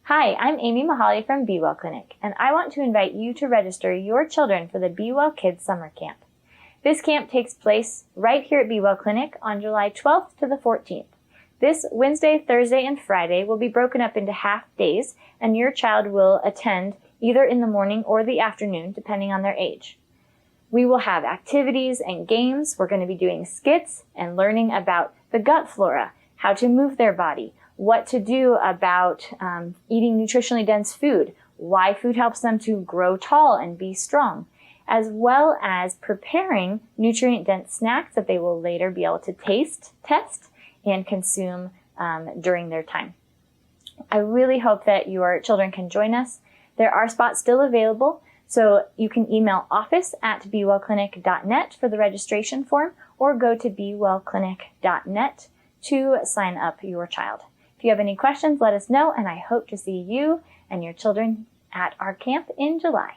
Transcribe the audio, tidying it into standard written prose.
Hi, I'm Amy Mihaly from Be Well Clinic, and I want to invite you to register your children for the Be Well Kids Summer Camp. This camp takes place right here at Be Well Clinic on July 12th to the 14th. This Wednesday, Thursday, and Friday will be broken up into half days, and your child will attend either in the morning or the afternoon, depending on their age. We will have activities and games. We're going to be doing skits and learning about the gut flora, how to move their body, what to do about eating nutritionally dense food, why food helps them to grow tall and be strong, as well as preparing nutrient-dense snacks that they will later be able to taste, test, and consume during their time. I really hope that your children can join us. There are spots still available, so you can email office@bewellclinic.net for the registration form, or go to bewellclinic.net to sign up your child. If you have any questions, let us know, and I hope to see you and your children at our camp in July.